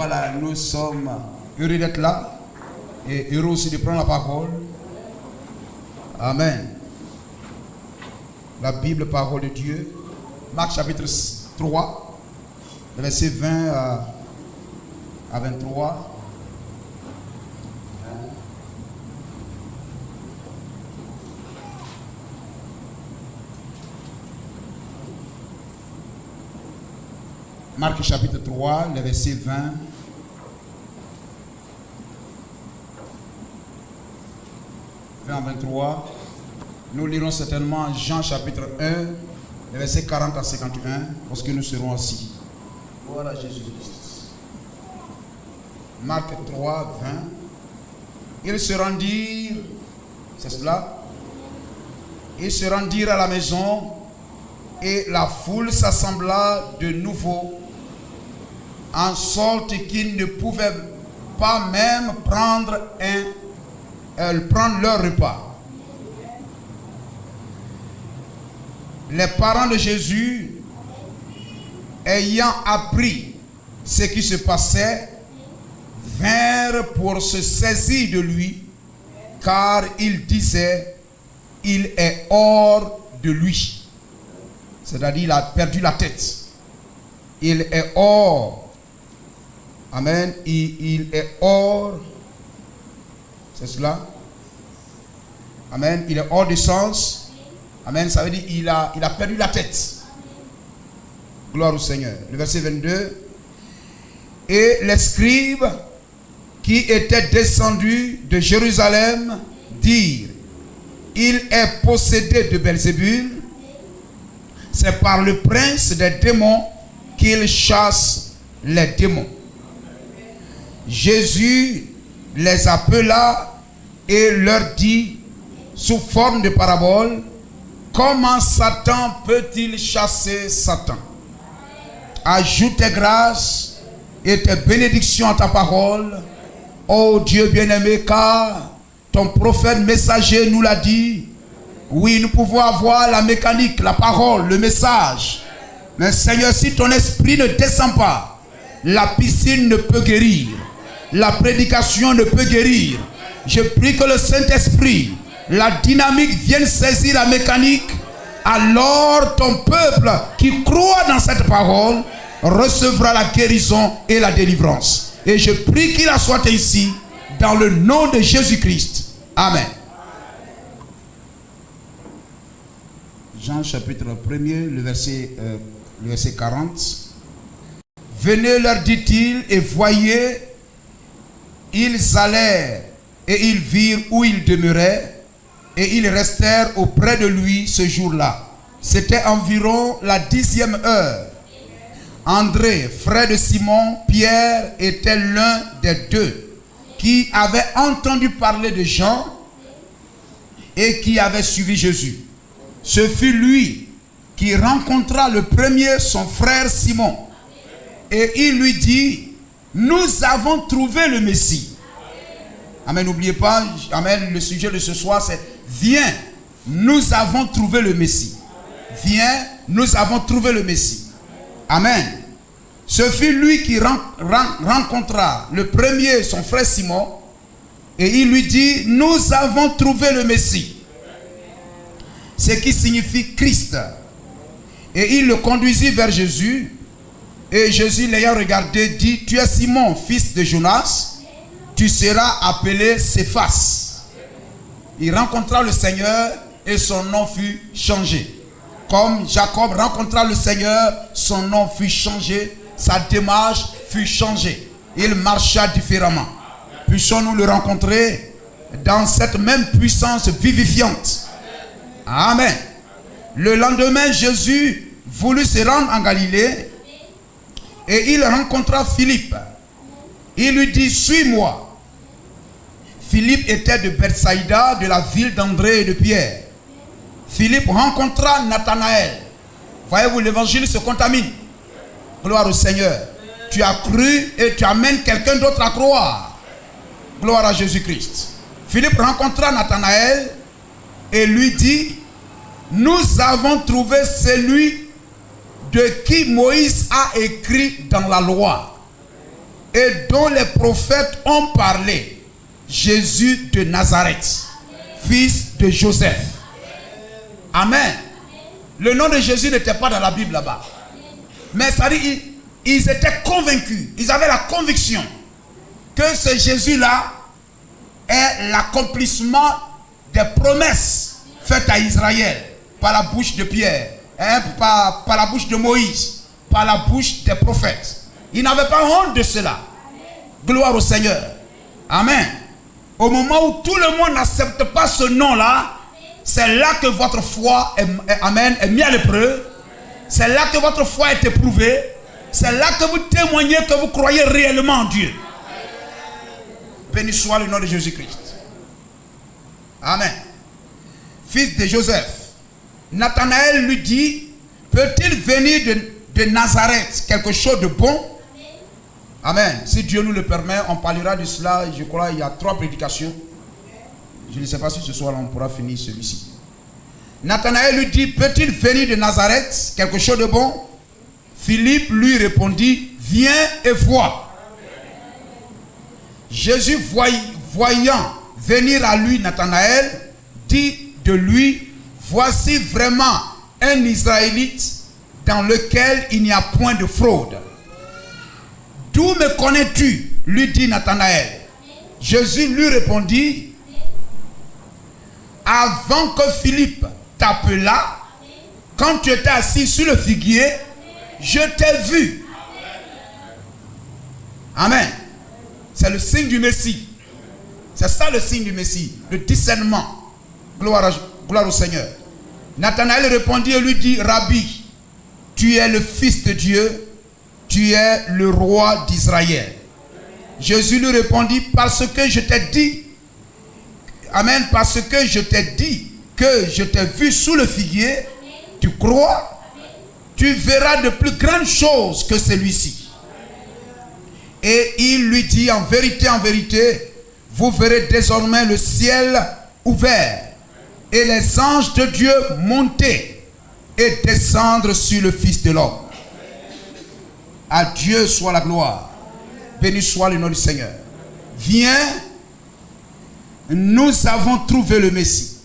Voilà, nous sommes heureux d'être là et heureux aussi de prendre la parole. Amen. La Bible, parole de Dieu. Marc chapitre 3, verset 20 à 23. Marc chapitre 3, le verset 20 à 23. Nous lirons certainement Jean chapitre 1, le verset 40 à 51, parce que nous serons assis. Voilà Jésus-Christ. Marc 3, 20. Ils se rendirent, c'est cela, ils se rendirent à la maison et la foule s'assembla de nouveau, en sorte qu'ils ne pouvaient pas même prendre leur repas. Les parents de Jésus, ayant appris ce qui se passait, vinrent pour se saisir de lui, car ils disaient, il est hors de lui. C'est-à-dire, il a perdu la tête. Il est hors. Amen. Il est hors. C'est cela. Amen. Il est hors de sens. Amen. Ça veut dire il a perdu la tête. Gloire au Seigneur. Le verset 22. Et les scribes qui étaient descendus de Jérusalem dirent, il est possédé de Belzébul. C'est par le prince des démons qu'il chasse les démons. Jésus les appela et leur dit, sous forme de parabole, comment Satan peut-il chasser Satan? Ajoute tes grâces et tes bénédictions à ta parole, ô Dieu bien-aimé, car ton prophète messager nous l'a dit. Oui, nous pouvons avoir la mécanique, la parole, le message. Mais Seigneur, si ton esprit ne descend pas, la piscine ne peut guérir. La prédication ne peut guérir. Je prie que le Saint-Esprit, la dynamique vienne saisir la mécanique. Alors ton peuple qui croit dans cette parole recevra la guérison et la délivrance. Et je prie qu'il en soit ainsi dans le nom de Jésus-Christ. Amen. Jean chapitre 1er, le verset 40. Venez, leur dit-il, et voyez, ils allèrent et ils virent où il demeurait et ils restèrent auprès de lui ce jour-là. C'était environ la 10e heure. André, frère de Simon, Pierre était l'un des deux qui avait entendu parler de Jean et qui avait suivi Jésus. Ce fut lui qui rencontra le premier son frère Simon. Et il lui dit, nous avons trouvé le Messie. Amen, n'oubliez pas, amen, le sujet de ce soir c'est, viens, nous avons trouvé le Messie. Viens, nous avons trouvé le Messie. Amen. Ce fut lui qui rencontra le premier son frère Simon. Et il lui dit, nous avons trouvé le Messie. Ce qui signifie Christ. Et il le conduisit vers Jésus. Et Jésus l'ayant regardé dit, tu es Simon, fils de Jonas, tu seras appelé Céphas. Il rencontra le Seigneur et son nom fut changé. Comme Jacob rencontra le Seigneur, son nom fut changé, sa démarche fut changée. Il marcha différemment. Puissions-nous le rencontrer dans cette même puissance vivifiante. Amen. Le lendemain, Jésus voulut se rendre en Galilée et il rencontra Philippe. Il lui dit, suis-moi. Philippe était de Bethsaïda, de la ville d'André et de Pierre. Philippe rencontra Nathanaël. Voyez-vous, l'évangile se contamine. Gloire au Seigneur. Tu as cru et tu amènes quelqu'un d'autre à croire. Gloire à Jésus-Christ. Philippe rencontra Nathanaël et lui dit, nous avons trouvé celui de qui Moïse a écrit dans la loi. et dont les prophètes ont parlé, Jésus de Nazareth, fils de Joseph. Amen. Le nom de Jésus n'était pas dans la Bible là-bas. Mais ça dit, ils étaient convaincus, ils avaient la conviction que ce Jésus-là est l'accomplissement des promesses faites à Israël par la bouche de Pierre, par la bouche de Moïse, par la bouche des prophètes. Ils n'avaient pas honte de cela. Gloire au Seigneur. Amen. Au moment où tout le monde n'accepte pas ce nom-là, c'est là que votre foi est mise à l'épreuve. C'est là que votre foi est éprouvée. C'est là que vous témoignez que vous croyez réellement en Dieu. Béni soit le nom de Jésus-Christ. Amen. Fils de Joseph. Nathanaël lui dit, peut-il venir de Nazareth quelque chose de bon? Amen. Si Dieu nous le permet, on parlera de cela. Je crois il y a 3 prédications. Je ne sais pas si ce soir on pourra finir celui-ci. Nathanaël lui dit, peut-il venir de Nazareth quelque chose de bon? Philippe lui répondit, viens et vois. Jésus voyant venir à lui Nathanaël, dit de lui, voici vraiment un Israélite dans lequel il n'y a point de fraude. D'où me connais-tu? Lui dit Nathanaël. Jésus lui répondit, avant que Philippe t'appela, quand tu étais assis sur le figuier, je t'ai vu. Amen. C'est le signe du Messie. C'est ça le signe du Messie, le discernement. Gloire au Seigneur. Nathanaël répondit et lui dit, Rabbi, tu es le Fils de Dieu, tu es le roi d'Israël. Jésus lui répondit, parce que je t'ai dit, Amen, parce que je t'ai dit que je t'ai vu sous le figuier, tu crois? Tu verras de plus grandes choses que celui-ci. Et il lui dit, en vérité, vous verrez désormais le ciel ouvert et les anges de Dieu monter et descendre sur le Fils de l'homme. À Dieu soit la gloire. Béni soit le nom du Seigneur. Viens, nous avons trouvé le Messie.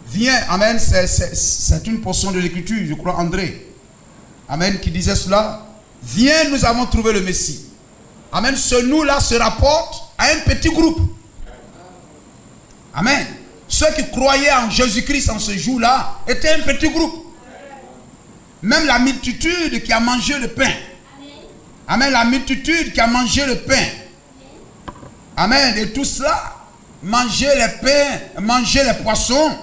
Viens, amen, c'est une portion de l'écriture, je crois André, amen, qui disait cela. Viens, nous avons trouvé le Messie. Amen, ce nous-là se rapporte à un petit groupe. Amen. Ceux qui croyaient en Jésus-Christ en ce jour-là étaient un petit groupe. Même la multitude qui a mangé le pain. Amen, la multitude qui a mangé le pain. Amen, et tout cela, manger les pains, manger les poissons,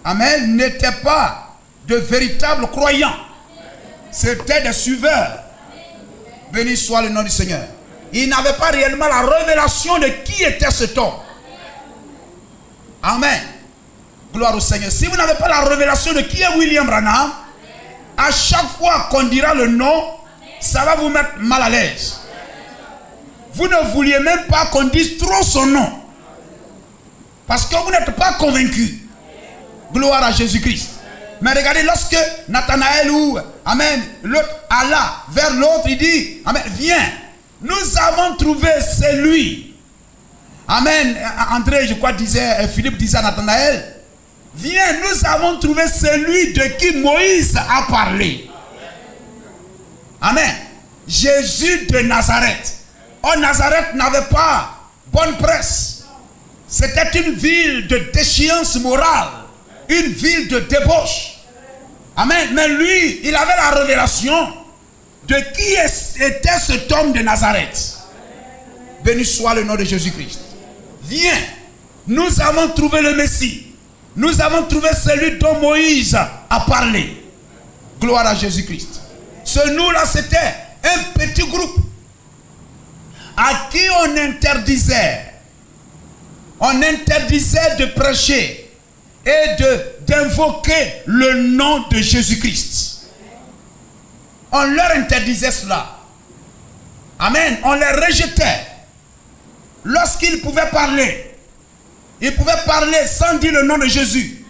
amen, n'étaient pas de véritables croyants. C'était des suiveurs. Béni soit le nom du Seigneur. Ils n'avaient pas réellement la révélation de qui était cet homme. Amen. Gloire au Seigneur. Si vous n'avez pas la révélation de qui est William Branham, à chaque fois qu'on dira le nom, ça va vous mettre mal à l'aise. Vous ne vouliez même pas qu'on dise trop son nom. Parce que vous n'êtes pas convaincu. Gloire à Jésus-Christ. Mais regardez, lorsque Nathanaël ou amen, l'autre alla vers l'autre, il dit, amen, viens, nous avons trouvé celui. Amen. André, je crois, Philippe disait à Nathanaël, viens, nous avons trouvé celui de qui Moïse a parlé. Amen. Jésus de Nazareth. Oh, Nazareth n'avait pas bonne presse. C'était une ville de déchéance morale. Une ville de débauche. Amen. Mais lui, il avait la révélation de qui était cet homme de Nazareth. Béni soit le nom de Jésus-Christ. Viens, nous avons trouvé le Messie. Nous avons trouvé celui dont Moïse a parlé. Gloire à Jésus-Christ. Ce nous-là, c'était un petit groupe à qui on interdisait de prêcher et d'invoquer le nom de Jésus-Christ. On leur interdisait cela. Amen. On les rejetait. Lorsqu'ils pouvaient parler, ils pouvaient parler sans dire le nom de Jésus.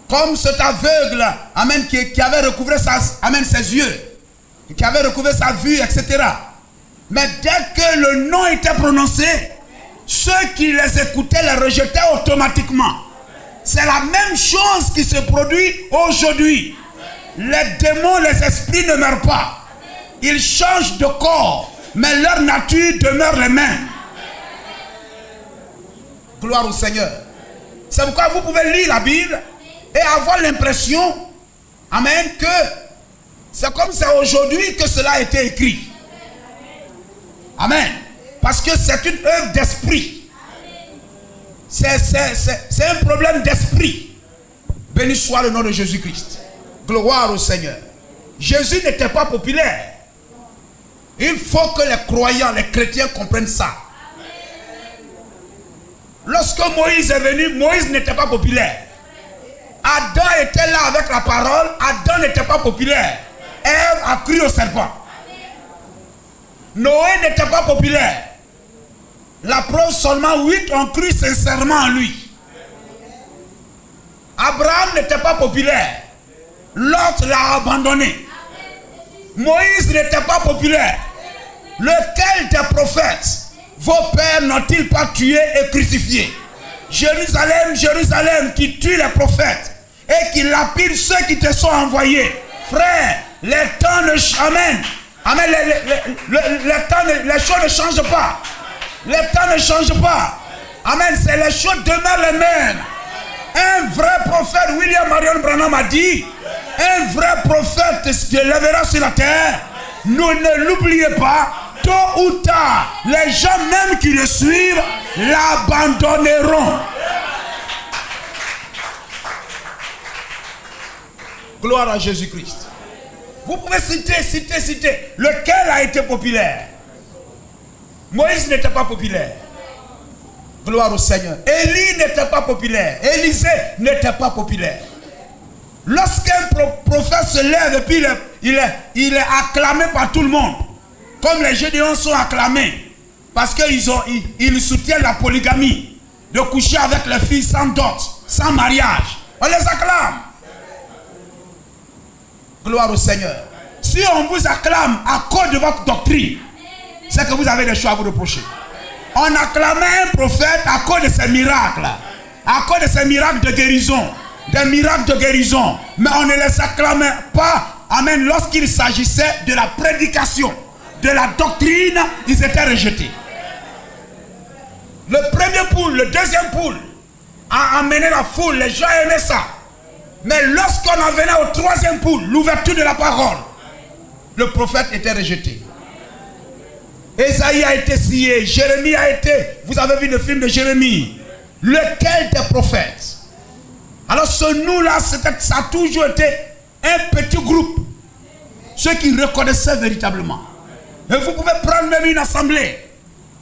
Comme cet aveugle, amen, qui avait recouvré ses yeux, qui avait recouvré sa vue, etc. Mais dès que le nom était prononcé, ceux qui les écoutaient les rejetaient automatiquement. C'est la même chose qui se produit aujourd'hui. Les démons, les esprits ne meurent pas. Ils changent de corps, mais leur nature demeure les mêmes. Gloire au Seigneur. C'est pourquoi vous pouvez lire la Bible et avoir l'impression, amen, que c'est comme c'est aujourd'hui que cela a été écrit. Amen. Parce que c'est une œuvre d'esprit. C'est un problème d'esprit. Béni soit le nom de Jésus-Christ. Gloire au Seigneur. Jésus n'était pas populaire. Il faut que les croyants, les chrétiens comprennent ça. Lorsque Moïse est venu, Moïse n'était pas populaire. Adam était là avec la parole. Adam n'était pas populaire. Ève a cru au serpent. Noé n'était pas populaire. La preuve, seulement 8 ont cru sincèrement en lui. Abraham n'était pas populaire. Lot l'a abandonné. Moïse n'était pas populaire. Lequel des prophètes vos pères n'ont-ils pas tué et crucifié? Jérusalem, Jérusalem, qui tue les prophètes et qui lapide ceux qui te sont envoyés. Frère, les temps ne... Amen. Amen. Les choses ne changent pas. Les temps ne changent pas. Amen. C'est les choses demeurent les mêmes. Un vrai prophète, William Marion Branham a dit, un vrai prophète se lèvera sur la terre. Nous ne l'oubliez pas. Tôt ou tard, les gens même qui le suivent l'abandonneront. Gloire à Jésus-Christ. Vous pouvez citer. Lequel a été populaire? Moïse n'était pas populaire. Gloire au Seigneur. Élie n'était pas populaire. Élisée n'était pas populaire. Lorsqu'un prophète se lève et puis il est acclamé par tout le monde, comme les Gédéons sont acclamés, parce qu'ils soutiennent la polygamie, de coucher avec les filles sans dot, sans mariage. On les acclame. Gloire au Seigneur. Si on vous acclame à cause de votre doctrine, c'est que vous avez des choses à vous reprocher. On acclamait un prophète à cause de ses miracles, à cause de ses miracles de guérison, des miracles de guérison. Mais on ne les acclamait pas, amen, lorsqu'il s'agissait de la prédication, de la doctrine, ils étaient rejetés. Le premier poule, le deuxième poule a amené la foule, les gens aimaient ça. Mais lorsqu'on en venait au troisième poule, l'ouverture de la parole, le prophète était rejeté. Ésaïe a été scié, Jérémie a été... Vous avez vu le film de Jérémie. Lequel des prophètes? Alors ce nous-là, ça a toujours été un petit groupe. Ceux qui reconnaissaient véritablement. Et vous pouvez prendre même une assemblée,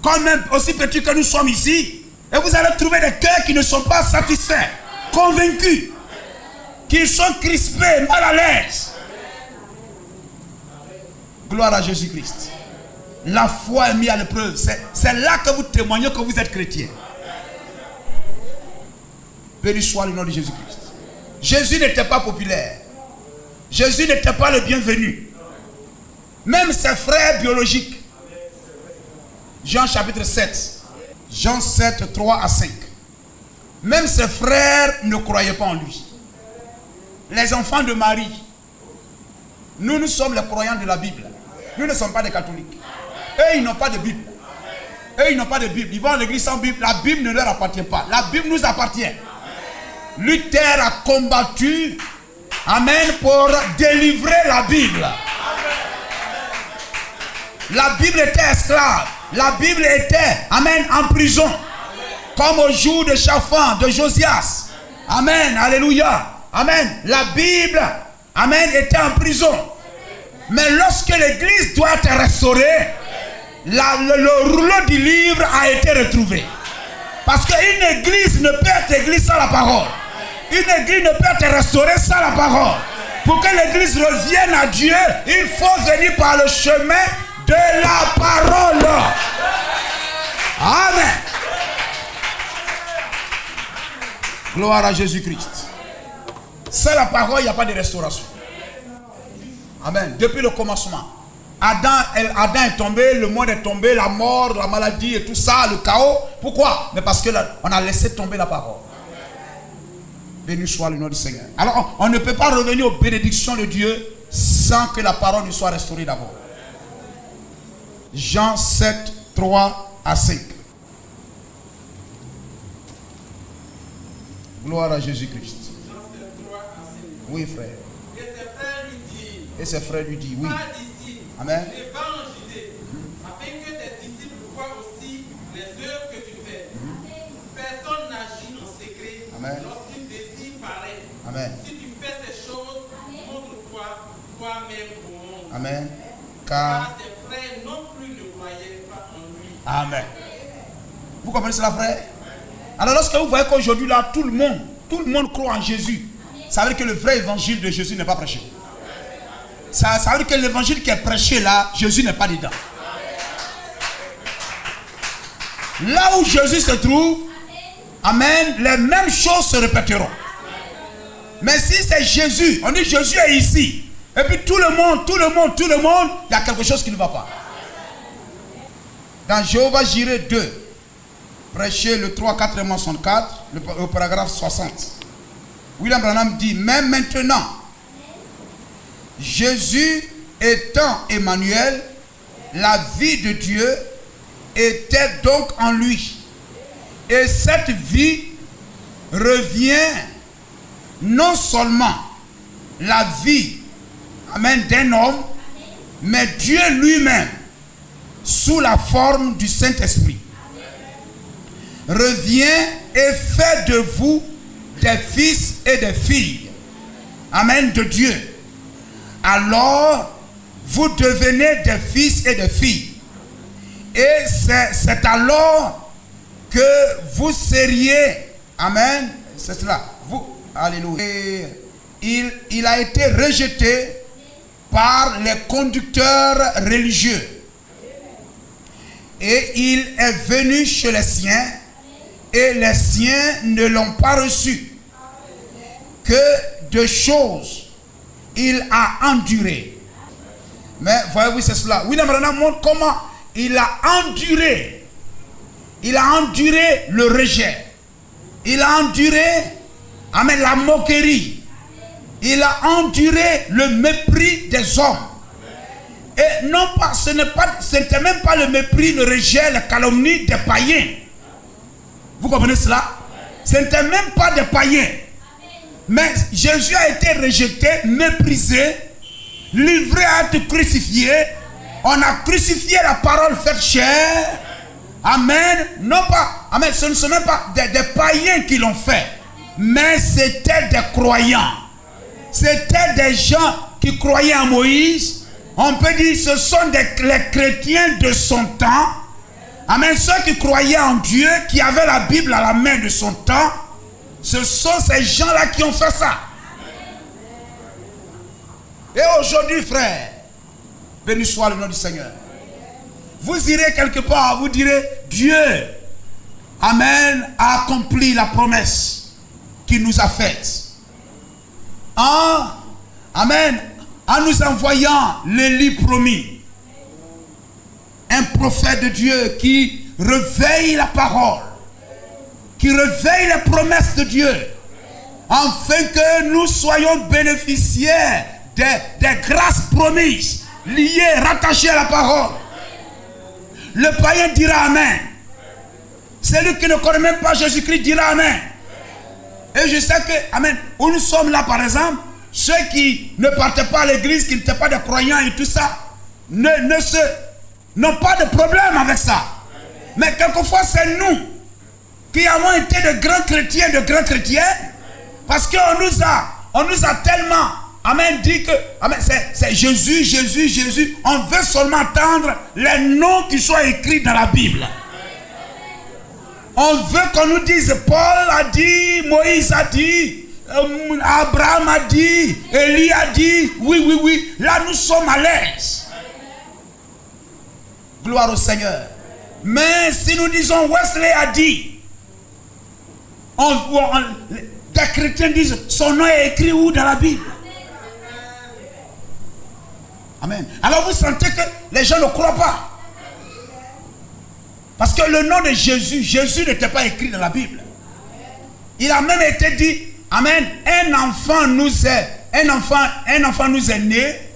quand même aussi petit que nous sommes ici, et vous allez trouver des cœurs qui ne sont pas satisfaits, convaincus, qui sont crispés, mal à l'aise. Gloire à Jésus-Christ. La foi est mise à l'épreuve. C'est là que vous témoignez que vous êtes chrétien. Béni soit le nom de Jésus-Christ. Jésus n'était pas populaire. Jésus n'était pas le bienvenu. Même ses frères biologiques. Jean chapitre 7. Jean 7, 3 à 5. Même ses frères ne croyaient pas en lui. Les enfants de Marie. Nous sommes les croyants de la Bible. Nous ne sommes pas des catholiques. Eux, ils n'ont pas de Bible. Eux, ils n'ont pas de Bible. Ils vont à l'église sans Bible. La Bible ne leur appartient pas. La Bible nous appartient. Luther a combattu, amen, pour délivrer la Bible. La Bible était esclave. La Bible était, amen, en prison. Comme au jour de Shaphan, de Josias. Amen, alléluia. Amen. La Bible, amen, était en prison. Mais lorsque l'église doit être restaurée, le rouleau du livre a été retrouvé. Parce qu'une église ne peut être église sans la parole. Une église ne peut être restaurée sans la parole. Pour que l'église revienne à Dieu, il faut venir par le chemin de la parole. Amen. Gloire à Jésus-Christ. Sans la parole, il n'y a pas de restauration. Amen. Depuis le commencement. Adam est tombé, le monde est tombé, la mort, la maladie et tout ça, le chaos. Pourquoi? Mais parce qu'on a laissé tomber la parole. Béni soit le nom du Seigneur. Alors, on ne peut pas revenir aux bénédictions de Dieu sans que la parole ne soit restaurée d'abord. Jean 7, 3 à 5. Gloire à Jésus-Christ. Jean 7, 3 à 5. Oui, frère. Et ses frères lui disent, oui. Pas d'ici, Amen. et va en Judée, afin que tes disciples voient aussi les œuvres que tu fais. Personne n'agit en secret. Amen. Lorsqu'il désire paraître. Amen. Si tu fais ces choses, montre-toi toi-même au monde. Amen. Car ses frères non plus ne croyaient pas en lui. Amen. Vous comprenez cela, frère? Alors lorsque vous voyez qu'aujourd'hui là, tout le monde croit en Jésus, ça veut dire que le vrai évangile de Jésus n'est pas prêché. Ça veut dire que l'évangile qui est prêché là, Jésus n'est pas dedans. Là où Jésus se trouve, amen, les mêmes choses se répéteront. Mais si c'est Jésus, on dit Jésus est ici, et puis tout le monde, il y a quelque chose qui ne va pas. Dans Jéhovah Jireh 2, prêché le 3, 4 et 64, le paragraphe 60. William Branham dit, mais maintenant, Jésus étant Emmanuel, la vie de Dieu était donc en lui. Et cette vie revient non seulement la vie, amen, d'un homme, mais Dieu lui-même, sous la forme du Saint-Esprit, revient et fait de vous des fils et des filles, amen, de Dieu. Alors, vous devenez des fils et des filles. Et c'est alors que vous seriez, amen, c'est cela, vous, alléluia. Et il a été rejeté par les conducteurs religieux. Et il est venu chez les siens, et les siens ne l'ont pas reçu. Que de choses il a enduré. Mais voyez-vous, c'est cela. William Branham montre comment il a enduré. Il a enduré le rejet. Il a enduré, amen, la moquerie. Il a enduré le mépris des hommes. Et non pas, ce n'était même pas le mépris, le rejet, la calomnie des païens. Vous comprenez cela? Ce n'était même pas des païens. Mais Jésus a été rejeté, méprisé, livré à être crucifié. On a crucifié la parole faite chair. Amen. Non pas, amen, ce ne sont même pas des païens qui l'ont fait. Mais c'était des croyants. C'était des gens qui croyaient en Moïse. On peut dire ce sont les chrétiens de son temps. Amen. Ceux qui croyaient en Dieu, qui avaient la Bible à la main de son temps. Ce sont ces gens-là qui ont fait ça. Et aujourd'hui, frère, béni soit le nom du Seigneur. Vous irez quelque part, vous direz, Dieu, amen, a accompli la promesse qu'il nous a faite. Amen, en nous envoyant l'Élie promis. Un prophète de Dieu qui réveille la parole, qui réveille les promesses de Dieu, afin que nous soyons bénéficiaires des grâces promises, liées, rattachées à la parole. Le païen dira Amen. Celui qui ne connaît même pas Jésus-Christ dira Amen. Et je sais que, Amen, où nous sommes là par exemple, ceux qui ne partaient pas à l'église, qui n'étaient pas des croyants et tout ça, n'ont pas de problème avec ça. Mais quelquefois c'est nous qui avons été de grands chrétiens, parce qu'on nous a tellement, amen, dit que, amen, c'est Jésus, Jésus, Jésus. On veut seulement entendre les noms qui sont écrits dans la Bible. On veut qu'on nous dise, Paul a dit, Moïse a dit, Abraham a dit, Élie a dit, oui. Là, nous sommes à l'aise. Gloire au Seigneur. Mais si nous disons, Wesley a dit, des chrétiens disent, son nom est écrit où dans la Bible? Amen. Alors vous sentez que les gens ne croient pas. Parce que le nom de Jésus, Jésus n'était pas écrit dans la Bible. Il a même été dit, amen, un enfant nous est né,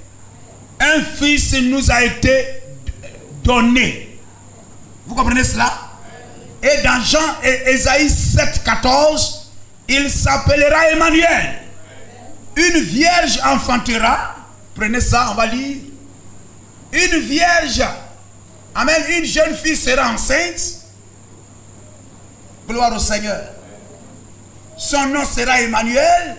un fils nous a été donné. Vous comprenez cela? Et dans Ésaïe 7, 14, il s'appellera Emmanuel. Une vierge enfantera. Prenez ça, on va lire. Une vierge, amen, une jeune fille sera enceinte. Gloire au Seigneur. Son nom sera Emmanuel.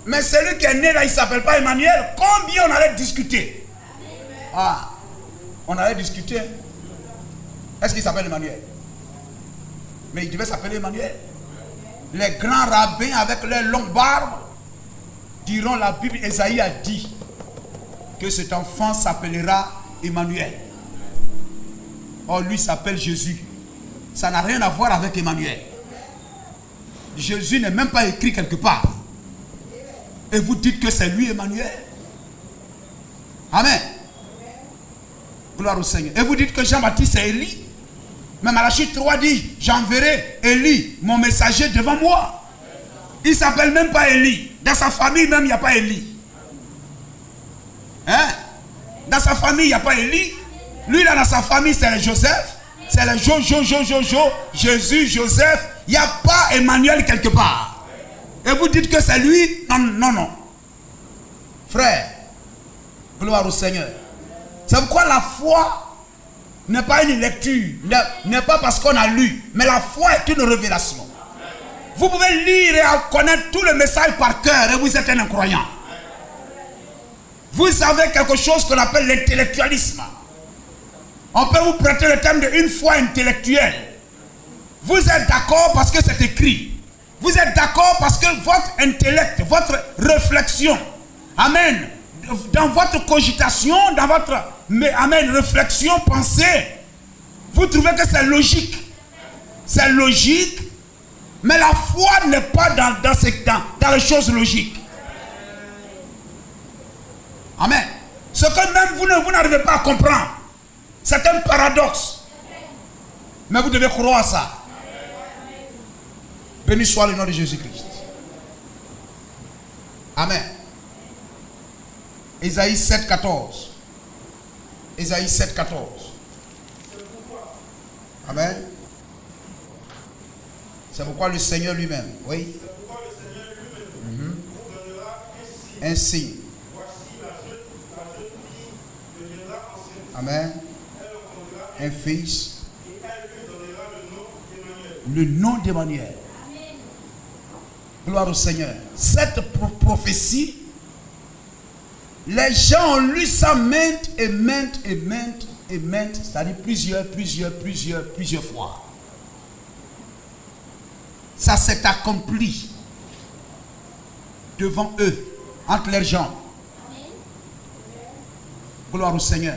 Mais celui qui est né là, il ne s'appelle pas Emmanuel. Combien on allait discuter? Ah, on allait discuter. Est-ce qu'il s'appelle Emmanuel? Mais il devait s'appeler Emmanuel. Les grands rabbins avec leurs longues barbes diront, la Bible, Ésaïe a dit que cet enfant s'appellera Emmanuel. Or lui s'appelle Jésus. Ça n'a rien à voir avec Emmanuel. Jésus n'est même pas écrit quelque part. Et vous dites que c'est lui Emmanuel. Amen. Gloire au Seigneur. Et vous dites que Jean-Baptiste c'est Élie. Mais Malachie 3 dit, j'enverrai Élie, mon messager, devant moi. Il ne s'appelle même pas Élie. Dans sa famille même, il n'y a pas Élie. Hein? Dans sa famille, il n'y a pas Élie. Lui, là, dans sa famille, c'est le Joseph. C'est le Jésus, Joseph. Il n'y a pas Emmanuel quelque part. Et vous dites que c'est lui? Non, non, non. Frère, gloire au Seigneur. C'est pourquoi la foi n'est pas une lecture. N'est pas parce qu'on a lu. Mais la foi est une révélation. Vous pouvez lire et connaître tout le message par cœur et vous êtes un incroyant. Vous avez quelque chose qu'on appelle l'intellectualisme. On peut vous prêter le terme d'une foi intellectuelle. Vous êtes d'accord parce que c'est écrit. Vous êtes d'accord parce que votre intellect, votre réflexion, amen, dans votre cogitation, dans votre, amen, réflexion, pensée, vous trouvez que c'est logique. C'est logique, mais la foi n'est pas dans les choses logiques. Amen. Ce que même vous n'arrivez pas à comprendre, c'est un paradoxe. Mais vous devez croire ça. Béni soit le nom de Jésus-Christ. Amen. Ésaïe 7, 14. Ésaïe 7, 14. Amen. C'est pourquoi le Seigneur lui-même, oui. Un signe. Amen. Un fils. Le nom d'Emmanuel. Gloire au Seigneur. Cette prophétie, les gens ont lu ça maintes et maintes et maintes et maintes, c'est-à-dire plusieurs fois. Ça s'est accompli devant eux, entre leurs jambes. Gloire au Seigneur.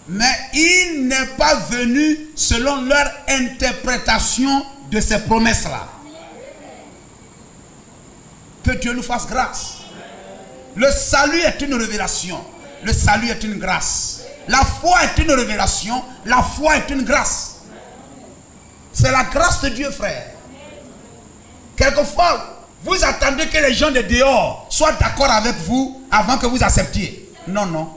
Mais il n'est pas venu selon leur interprétation de ces promesses-là. Que Dieu nous fasse grâce. Le salut est une révélation. Le salut est une grâce. La foi est une révélation. La foi est une grâce. C'est la grâce de Dieu, frère. Quelquefois, vous attendez que les gens de dehors soient d'accord avec vous avant que vous acceptiez. Non, non.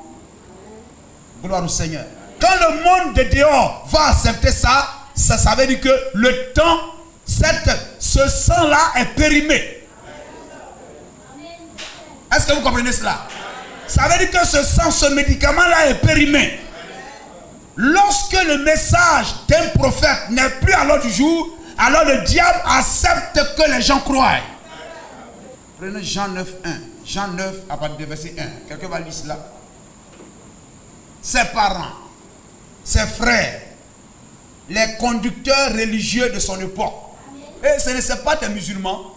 Gloire au Seigneur. Quand le monde de dehors va accepter ça, ça veut dire que le temps, ce sang-là est périmé. Est-ce que vous comprenez cela? Ça veut dire que ce sang, ce médicament-là est périmé. Lorsque le message d'un prophète n'est plus à l'ordre du jour, alors le diable accepte que les gens croient. Prenez Jean 9, 1. Jean 9, à partir du verset 1. Quelqu'un va lire cela? Ses parents, ses frères, les conducteurs religieux de son époque. Et ce ne sont pas des musulmans.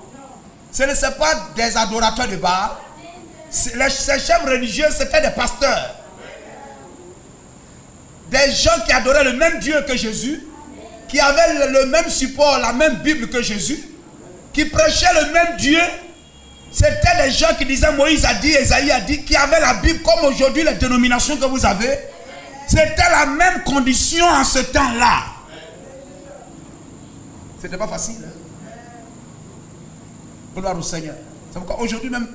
Ce ne sont pas des adorateurs de Baal. Ces chefs religieux, c'était des pasteurs. Des gens qui adoraient le même Dieu que Jésus, qui avaient le même support, la même Bible que Jésus, qui prêchaient le même Dieu. C'était avait des gens qui disaient Moïse a dit, Esaïe a dit, qui avaient la Bible comme aujourd'hui les dénominations que vous avez. C'était la même condition en ce temps-là. C'était pas facile. Gloire au Seigneur. C'est pourquoi aujourd'hui même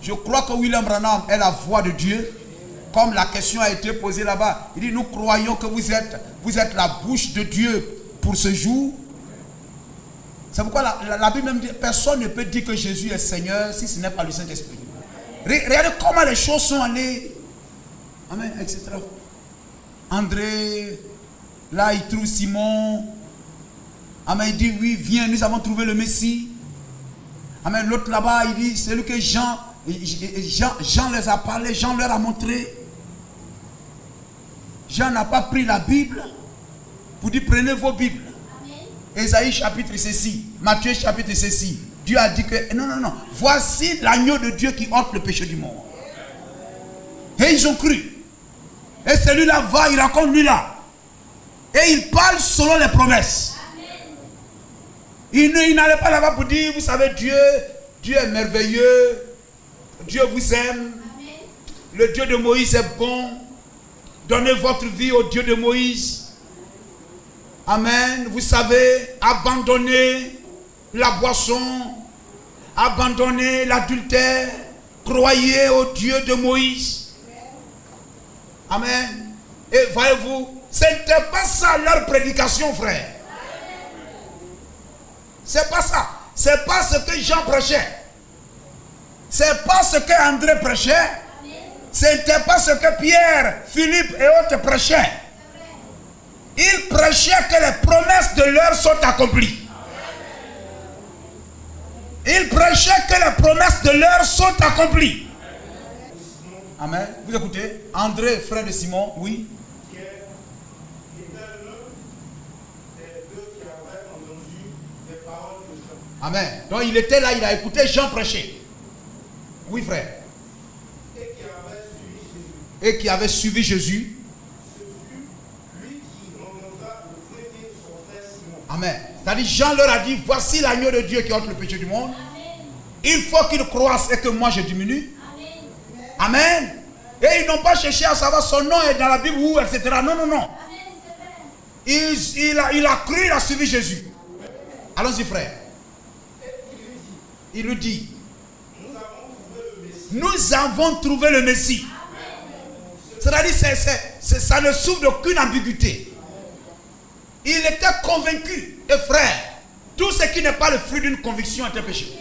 je crois que William Branham est la voix de Dieu. Comme la question a été posée là-bas. Il dit, nous croyons que vous êtes la bouche de Dieu pour ce jour. C'est pourquoi la Bible même dit, personne ne peut dire que Jésus est Seigneur si ce n'est pas le Saint-Esprit. Regardez comment les choses sont allées. Amen, etc. André, là il trouve Simon. Amen, il dit, oui, viens, nous avons trouvé le Messie. Amen, l'autre là-bas, il dit, c'est lui que Jean les a parlé, Jean leur a montré. Jean n'a pas pris la Bible pour dire, prenez vos Bibles. Ésaïe chapitre ceci, Matthieu chapitre ceci. Dieu a dit que, non, voici l'agneau de Dieu qui ôte le péché du monde. Et ils ont cru. Et celui-là va, il raconte lui là. Et il parle selon les promesses. Il n'allait pas là-bas pour dire, vous savez, Dieu est merveilleux. Dieu vous aime. Le Dieu de Moïse est bon. Donnez votre vie au Dieu de Moïse. Amen. Vous savez, abandonnez la boisson. Abandonnez l'adultère. Croyez au Dieu de Moïse. Amen. Et voyez-vous, ce n'était pas ça leur prédication, frère. C'est pas ça. C'est pas ce que Jean prêchait. C'est pas ce que André prêchait. C'était pas ce que Pierre, Philippe et autres prêchaient. Ils prêchaient que les promesses de l'heure sont accomplies. Ils prêchaient que les promesses de l'heure sont accomplies. Amen. Vous écoutez? André, frère de Simon, oui. Amen. Donc il était là, il a écouté Jean prêcher. Oui, frère. Et qui avait suivi Jésus. Ce fut lui qui remonta au premier son frère Simon. Amen. C'est-à-dire Jean leur a dit, voici l'agneau de Dieu qui ôte le péché du monde. Amen. Il faut qu'ils croissent et que moi je diminue. Amen. Amen. Et ils n'ont pas cherché à savoir son nom est dans la Bible ou etc. Non. Amen, il a cru, il a suivi Jésus. Allons-y, frère. Il lui dit, nous avons trouvé le Messie. C'est-à-dire ça ne souffre d'aucune ambiguïté. Il était convaincu. Et frère, tout ce qui n'est pas le fruit d'une conviction est un péché.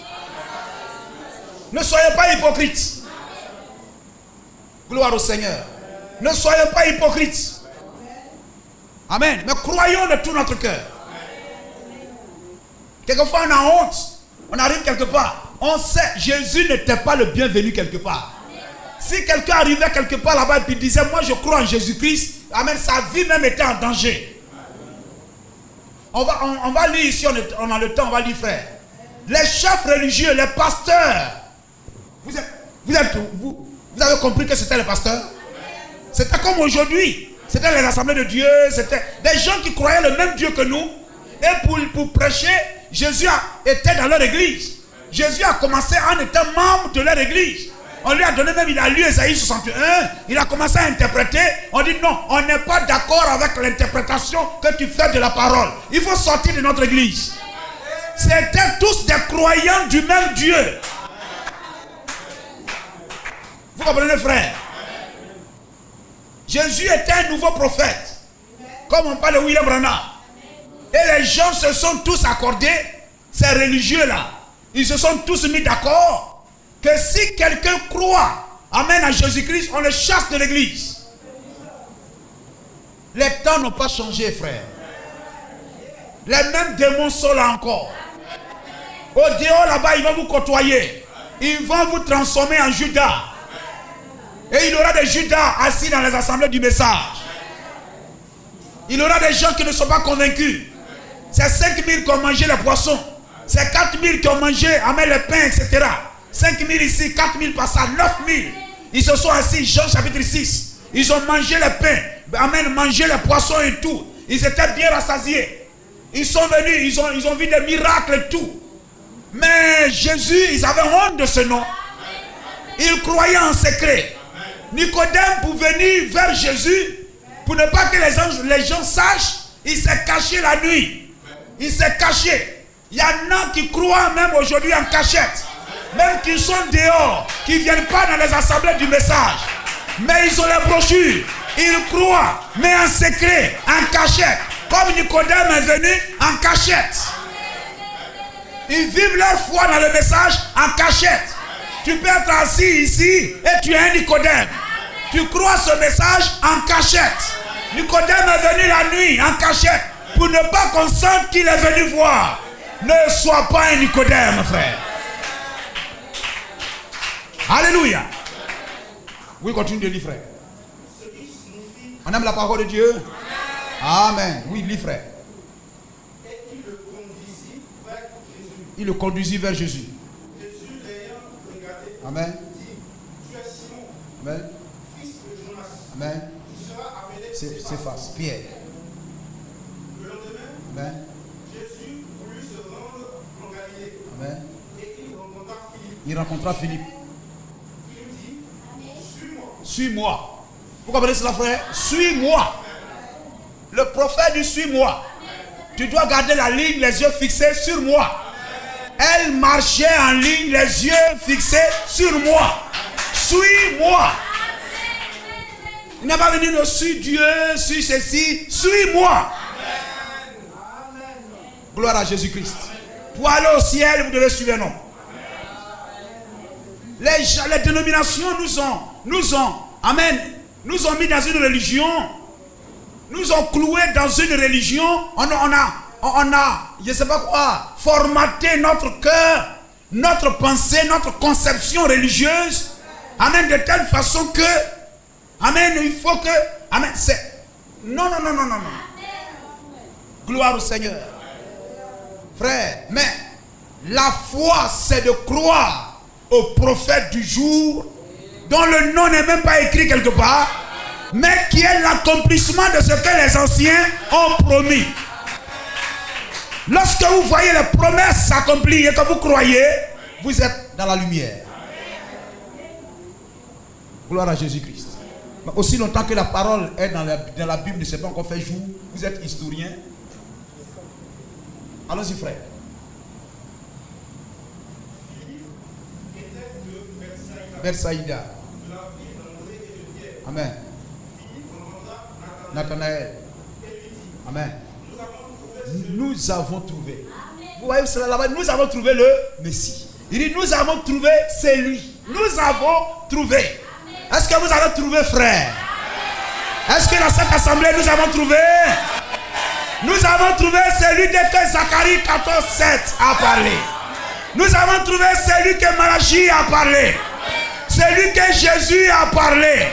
Ne soyez pas hypocrites. Gloire au Seigneur. Ne soyez pas hypocrites. Amen. Mais croyons de tout notre cœur. Quelquefois on a honte. On arrive quelque part. On sait, Jésus n'était pas le bienvenu quelque part. Si quelqu'un arrivait quelque part là-bas et puis disait, moi je crois en Jésus-Christ, amen, sa vie même était en danger. On va lire ici, on a le temps, on va lire, frère. Les chefs religieux, les pasteurs. Vous avez compris que c'était les pasteurs? C'était comme aujourd'hui. C'était les assemblées de Dieu. C'était des gens qui croyaient le même Dieu que nous. Et pour prêcher, Jésus était dans leur église. Jésus a commencé en étant membre de leur église. On lui a donné même, il a lu Esaïe 61. Il a commencé à interpréter. On dit non, on n'est pas d'accord avec l'interprétation que tu fais de la parole. Il faut sortir de notre église. C'était tous des croyants du même Dieu. Vous comprenez, frère? Jésus était un nouveau prophète. Comme on parle de William Branham. Et les gens se sont tous accordés, ces religieux-là. Ils se sont tous mis d'accord que si quelqu'un croit, amen, à Jésus-Christ, on le chasse de l'église. Les temps n'ont pas changé, frère. Les mêmes démons sont là encore. Au dehors là-bas, ils vont vous côtoyer. Ils vont vous transformer en Judas. Et il y aura des Judas assis dans les assemblées du message. Il y aura des gens qui ne sont pas convaincus. C'est 5000 qui ont mangé les poissons. C'est 4000 qui ont mangé, amen, les pains, etc. 5000 ici, 4000 par ça, 9000. Ils se sont assis, Jean chapitre 6. Ils ont mangé les pains, amen, mangé les poissons et tout. Ils étaient bien rassasiés. Ils sont venus, ils ont vu des miracles et tout. Mais Jésus, ils avaient honte de ce nom. Il croyait en secret. Nicodème, pour venir vers Jésus, pour ne pas que les gens sachent, il s'est caché la nuit. Il s'est caché. Il y en a qui croient même aujourd'hui en cachette. Même qui sont dehors, qui ne viennent pas dans les assemblées du message. Mais ils ont les brochures. Ils croient, mais en secret, en cachette. Comme Nicodème est venu en cachette. Ils vivent leur foi dans le message en cachette. Tu peux être assis ici et tu es un Nicodème. Tu crois ce message en cachette. Nicodème est venu la nuit en cachette pour ne pas qu'on sente qu'il est venu voir. Ne sois pas un Nicodème, frère. Alléluia. Oui, continue de lire, frère. On aime la parole de Dieu. Amen. Oui, lis, frère. Et il le conduisit vers Jésus. Il le conduisit vers Jésus. Jésus l'ayant regardé, Amen. dit, tu es Simon, Amen. fils de Jonas. Amen. Tu seras appelé C'est Céphas. face. Pierre. Le lendemain, Amen. Jésus voulut se rendre en Galilée. Amen. Et il rencontra Philippe. Il rencontra Philippe. Il lui dit, suis-moi. Suis-moi. Vous comprenez cela, frère? Suis-moi. Le prophète dit suis-moi. Tu dois garder la ligne, les yeux fixés sur moi. Elle marchait en ligne, les yeux fixés sur moi. Suis-moi. Il n'est pas venu de suis Dieu, suis ceci. Suis-moi. Gloire à Jésus-Christ. Pour aller au ciel, vous devez suivre un homme. Les dénominations nous ont mis dans une religion. Nous ont cloué dans une religion. On a, je ne sais pas quoi, formaté notre cœur, notre pensée, notre conception religieuse. Amen, de telle façon que, amen, il faut que, amen, c'est, non. Gloire au Seigneur. Frère, mais la foi, c'est de croire au prophète du jour, dont le nom n'est même pas écrit quelque part, mais qui est l'accomplissement de ce que les anciens ont promis. Lorsque vous voyez les promesses s'accomplir et que vous croyez, vous êtes dans la lumière. Gloire à Jésus-Christ. Mais aussi longtemps que la parole est dans la Bible, ne s'est pas encore fait jour, vous êtes historien. Allons-y, frère. Bethsaïda. Amen. Nathanaël. Amen. Nous avons trouvé. Vous voyez cela là-bas, nous avons trouvé le Messie. Il dit, nous avons trouvé, c'est lui. Nous avons trouvé. Est-ce que vous avez trouvé, frère? Est-ce que dans cette assemblée, nous avons trouvé? Nous avons trouvé celui que Zacharie 14:7 a parlé. Nous avons trouvé celui que Malachie a parlé. Celui que Jésus a parlé.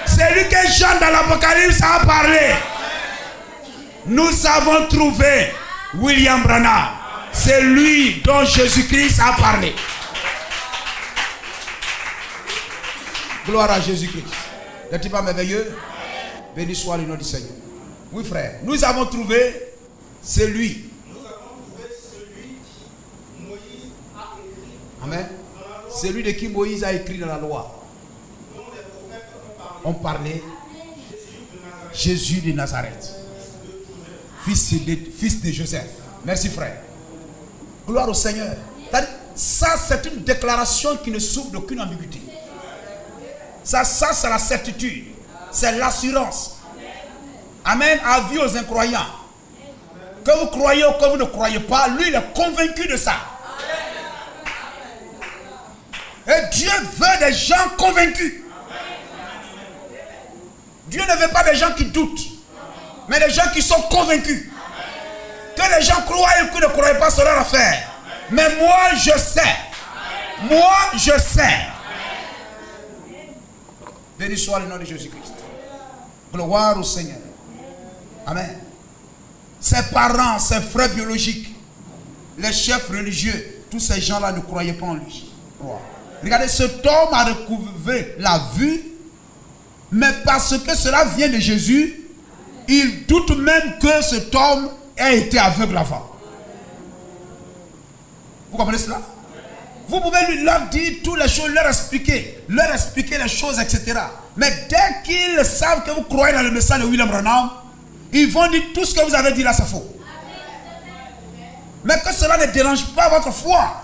Celui que Jean dans l'Apocalypse a parlé. Nous avons trouvé William Branham. C'est lui dont Jésus-Christ a parlé. Gloire à Jésus-Christ. N'est-il pas merveilleux? Béni soit le nom du Seigneur. Oui, frère. Nous avons trouvé celui. Nous avons trouvé celui qui Moïse a écrit. Amen. Celui de qui Moïse a écrit dans la loi. Dont les prophètes ont parlé. On parlait Jésus de Nazareth. Fils de Joseph. Merci, frère. Gloire au Seigneur. Ça, c'est une déclaration qui ne souffre d'aucune ambiguïté. Ça c'est la certitude. C'est l'assurance. Amen. Avis aux incroyants. Que vous croyez ou que vous ne croyez pas, lui, il est convaincu de ça. Et Dieu veut des gens convaincus. Dieu ne veut pas des gens qui doutent, mais des gens qui sont convaincus. Que les gens croient et qu'ils ne croient pas, c'est leur affaire. Mais moi, je sais. Moi, je sais. Béni soit le nom de Jésus-Christ. Gloire au Seigneur. Amen. Ses parents, ses frères biologiques, les chefs religieux, tous ces gens-là ne croyaient pas en lui. Regardez, cet homme a retrouvé la vue, mais parce que cela vient de Jésus, il doute même que cet homme ait été aveugle avant. Vous comprenez cela? Vous pouvez leur dire toutes les choses, leur expliquer les choses, etc. Mais dès qu'ils savent que vous croyez dans le message de William Branham, ils vont dire tout ce que vous avez dit là, c'est faux. Mais que cela ne dérange pas votre foi.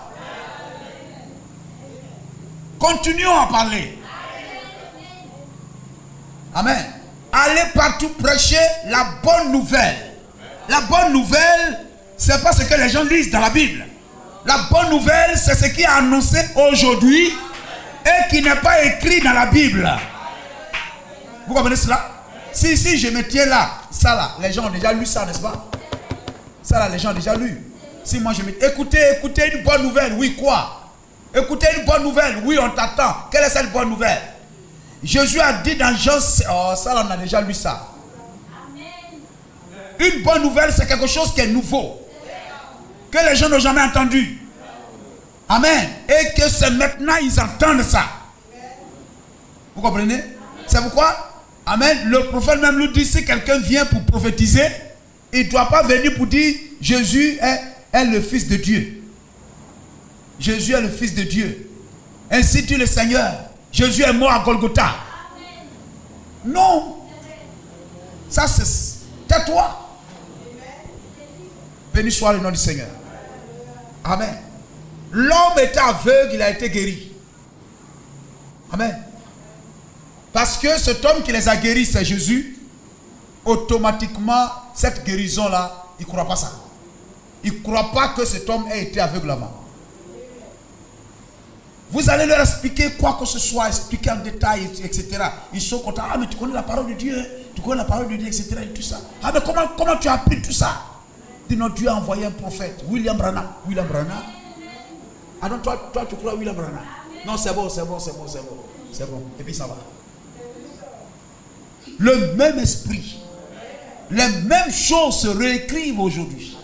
Continuons à parler. Amen. Allez partout prêcher la bonne nouvelle. La bonne nouvelle, c'est pas ce que les gens lisent dans la Bible. La bonne nouvelle, c'est ce qui est annoncé aujourd'hui et qui n'est pas écrit dans la Bible. Vous comprenez cela? Si je me tiens là, ça là, les gens ont déjà lu ça, n'est-ce pas? Ça là, les gens ont déjà lu. Si moi je me... Écoutez une bonne nouvelle, oui quoi? Écoutez une bonne nouvelle, oui on t'attend. Quelle est cette bonne nouvelle? Jésus a dit dans Jean... Oh, ça là, on a déjà lu ça. Une bonne nouvelle, c'est quelque chose qui est nouveau. Que les gens n'ont jamais entendu. Amen. Et que c'est maintenant ils entendent ça. Vous comprenez? C'est pourquoi, amen, le prophète même nous dit, si quelqu'un vient pour prophétiser, il ne doit pas venir pour dire Jésus est le Fils de Dieu. Jésus est le Fils de Dieu. Ainsi dit le Seigneur. Jésus est mort à Golgotha. Non. Ça c'est... Tais-toi. Béni soit le nom du Seigneur. Amen. L'homme était aveugle, il a été guéri. Amen. Parce que cet homme qui les a guéris, c'est Jésus. Automatiquement, cette guérison-là, il ne croit pas ça. Il ne croit pas que cet homme ait été aveugle avant. Vous allez leur expliquer quoi que ce soit, expliquer en détail, etc. Ils sont contents. Ah, mais tu connais la parole de Dieu, tu connais la parole de Dieu, etc. Et tout ça. Ah, mais comment tu as appris tout ça? Dis non, Dieu a envoyé un prophète, William Branham. William Branham. Ah non, toi tu crois William Branham? Non, c'est bon. Et puis ça va. Le même esprit, les mêmes choses se réécrivent aujourd'hui.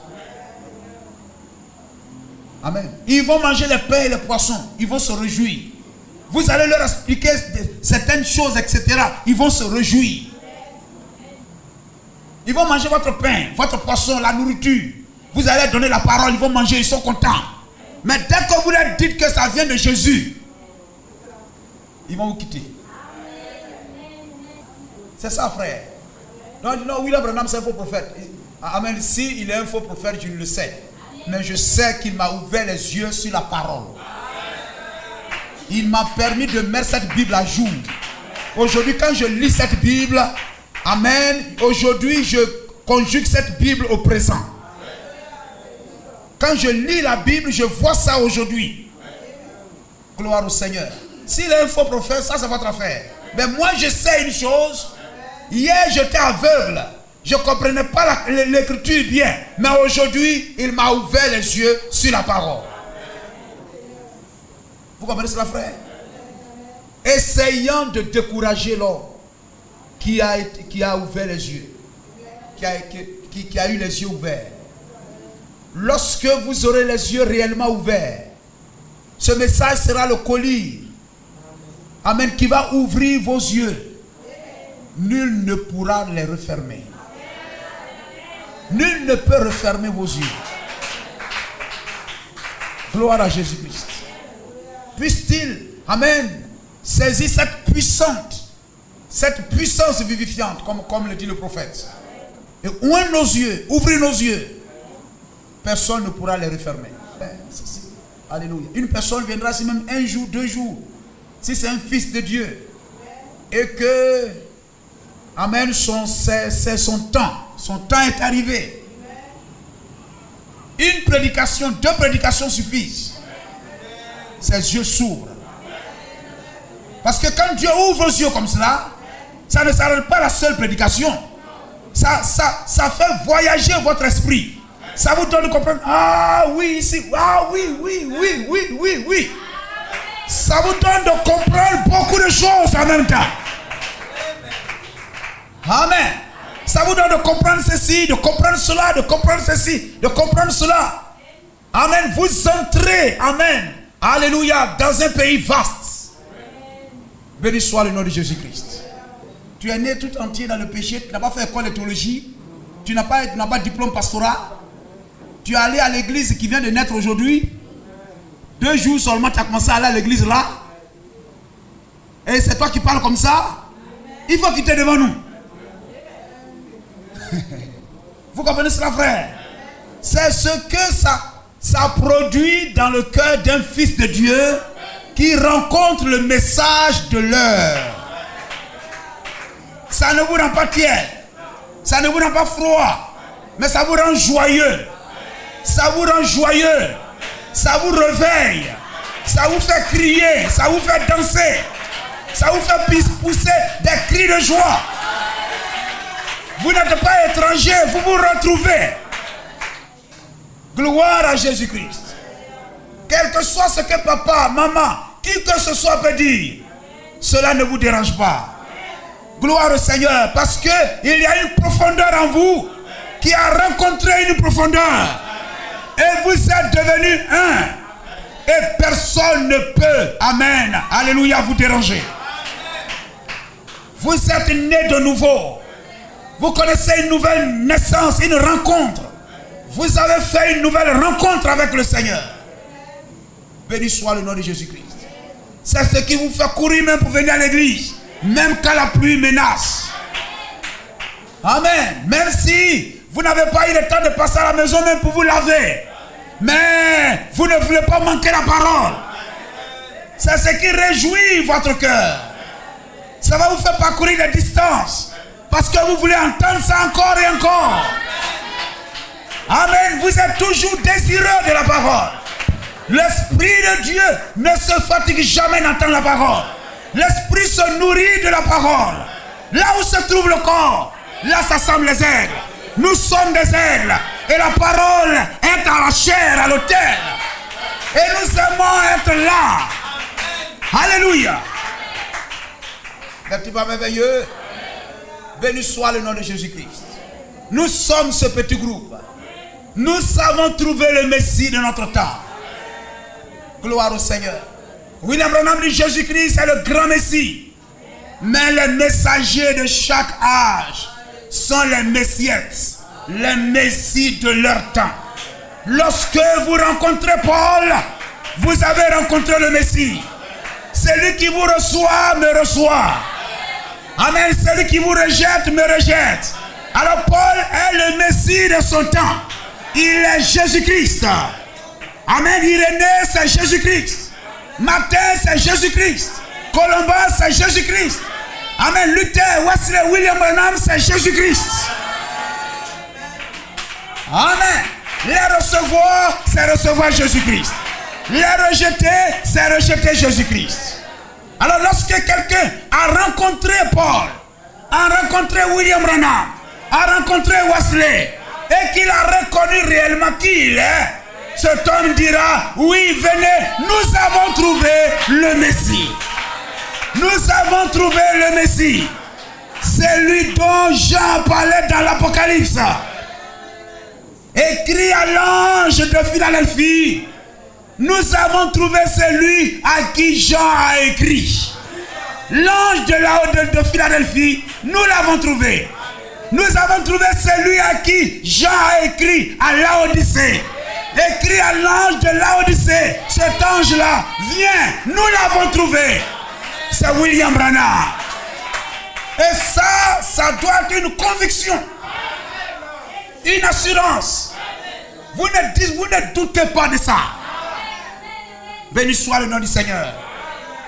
Amen. Ils vont manger les pains et les poissons. Ils vont se réjouir. Vous allez leur expliquer certaines choses, etc. Ils vont se réjouir. Ils vont manger votre pain, votre poisson, la nourriture. Vous allez donner la parole, ils vont manger, ils sont contents. Mais dès que vous leur dites que ça vient de Jésus, ils vont vous quitter. C'est ça, frère. Non, William Branham, c'est un faux prophète. Amen. Si il est un faux prophète, je le sais. Mais je sais qu'il m'a ouvert les yeux sur la parole. Il m'a permis de mettre cette Bible à jour. Aujourd'hui, quand je lis cette Bible, amen, aujourd'hui, je conjugue cette Bible au présent. Quand je lis la Bible, je vois ça aujourd'hui. Gloire au Seigneur. S'il est un faux prophète, ça c'est votre affaire. Mais moi, je sais une chose. Hier, j'étais aveugle. Je ne comprenais pas l'écriture bien. Mais aujourd'hui, il m'a ouvert les yeux sur la parole. Vous comprenez cela, frère? Essayant de décourager l'homme qui a ouvert les yeux. Qui a eu les yeux ouverts. Lorsque vous aurez les yeux réellement ouverts, ce message sera le collier. Amen. Qui va ouvrir vos yeux. Nul ne pourra les refermer. Nul ne peut refermer vos yeux. Gloire à Jésus-Christ. Puisse-t-il, amen, saisir cette puissance vivifiante, comme le dit le prophète. Et ouvrez nos yeux, ouvrez nos yeux. Personne ne pourra les refermer. Alléluia. Une personne viendra si même un jour, 2 jours, si c'est un fils de Dieu, et que, amen, c'est son temps est arrivé. Une prédication, 2 prédications suffisent. Ses yeux s'ouvrent. Parce que quand Dieu ouvre les yeux comme cela, ça ne s'arrête pas à la seule prédication. Ça fait voyager votre esprit. Ça vous donne de comprendre. Ah oui, ici. Ah oui. Ça vous donne de comprendre beaucoup de choses en même temps. Amen. Ça vous donne de comprendre ceci, de comprendre cela, de comprendre ceci, de comprendre cela. Amen. Vous entrez, amen. Alléluia, dans un pays vaste. Béni soit le nom de Jésus-Christ. Tu es né tout entier dans le péché, tu n'as pas fait école de théologie, tu n'as pas de diplôme pastoral, tu es allé à l'église qui vient de naître aujourd'hui, 2 jours seulement, tu as commencé à aller à l'église là. Et c'est toi qui parles comme ça. Il faut quitter devant nous. Vous comprenez cela, frère? C'est ce que ça produit dans le cœur d'un fils de Dieu qui rencontre le message de l'heure. Ça ne vous rend pas tiède, ça ne vous rend pas froid, mais ça vous rend joyeux. Ça vous rend joyeux, ça vous réveille, ça vous fait crier, ça vous fait danser, ça vous fait pousser des cris de joie. Vous n'êtes pas étranger, vous vous retrouvez. Gloire à Jésus-Christ. Quel que soit ce que papa, maman, qui que ce soit peut dire, cela ne vous dérange pas. Gloire au Seigneur, parce qu'il y a une profondeur en vous qui a rencontré une profondeur. Et vous êtes devenus un. Et personne ne peut, amen, alléluia, vous déranger. Vous êtes nés de nouveau. Vous connaissez une nouvelle naissance, une rencontre. Vous avez fait une nouvelle rencontre avec le Seigneur. Béni soit le nom de Jésus-Christ. C'est ce qui vous fait courir même pour venir à l'église. Même quand la pluie menace. Amen. Même si vous n'avez pas eu le temps de passer à la maison même pour vous laver. Mais vous ne voulez pas manquer la parole. C'est ce qui réjouit votre cœur. Ça va vous faire parcourir des distances. Parce que vous voulez entendre ça encore et encore. Amen. Vous êtes toujours désireux de la parole. L'Esprit de Dieu ne se fatigue jamais d'entendre la parole. L'Esprit se nourrit de la parole. Là où se trouve le corps, là s'assemblent les aigles. Nous sommes des aigles. Et la parole est à la chair, à l'autel. Et nous aimons être là. Alléluia. N'est-ce pas merveilleux? Béni soit le nom de Jésus-Christ. Nous sommes ce petit groupe. Nous savons trouver le Messie de notre temps. Gloire au Seigneur. William Branham dit Jésus-Christ est le grand Messie. Mais les messagers de chaque âge sont les messiettes, les messies de leur temps. Lorsque vous rencontrez Paul, vous avez rencontré le Messie. Celui qui vous reçoit me reçoit. Amen. Celui qui vous rejette me rejette. Alors Paul est le Messie de son temps. Il est Jésus-Christ. Amen. Irénée, c'est Jésus-Christ. Martin, c'est Jésus-Christ. Colomba, c'est Jésus-Christ. Amen. Luther, Wesley, William Branham, c'est Jésus-Christ. Amen. Les recevoir, c'est recevoir Jésus-Christ. Les rejeter, c'est rejeter Jésus-Christ. Alors lorsque quelqu'un a rencontré Paul, a rencontré William Branham, a rencontré Wesley, et qu'il a reconnu réellement qui il est, cet homme dira, oui, venez, nous avons trouvé le Messie. Nous avons trouvé le Messie. C'est lui dont Jean parlait dans l'Apocalypse. Écrit à l'ange de Philadelphie. Nous avons trouvé celui à qui Jean a écrit. L'ange de Philadelphie, nous l'avons trouvé. Nous avons trouvé celui à qui Jean a écrit à Laodicée. Écrit à l'ange de Laodicée. Cet ange-là, viens, nous l'avons trouvé. C'est William Branham. Et ça doit être une conviction. Une assurance. Vous ne doutez pas de ça. Béni soit le nom du Seigneur.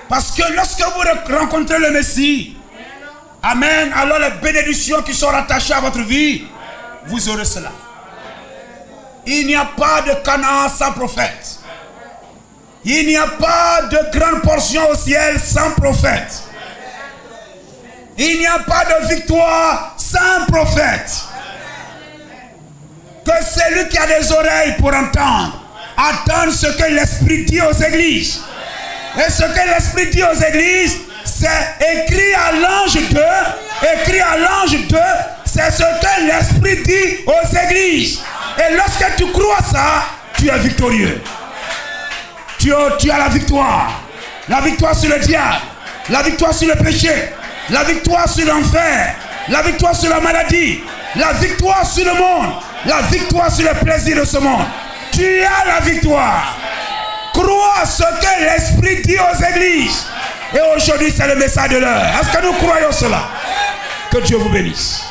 Parce que lorsque vous rencontrez le Messie, amen, alors les bénédictions qui sont rattachées à votre vie, vous aurez cela. Il n'y a pas de Canaan sans prophète. Il n'y a pas de grande portion au ciel sans prophète. Il n'y a pas de victoire sans prophète. Que celui qui a des oreilles pour entendre, attendre ce que l'Esprit dit aux églises. Et ce que l'Esprit dit aux églises, c'est écrit à l'ange 2. Écrit à l'ange 2, c'est ce que l'Esprit dit aux églises. Et lorsque tu crois ça, tu es victorieux. Tu as la victoire. La victoire sur le diable. La victoire sur le péché. La victoire sur l'enfer. La victoire sur la maladie. La victoire sur le monde. La victoire sur les plaisirs de ce monde. Tu as la victoire. croit ce que l'Esprit dit aux églises. Et aujourd'hui, c'est le message de l'heure. Est-ce que nous croyons cela? Que Dieu vous bénisse.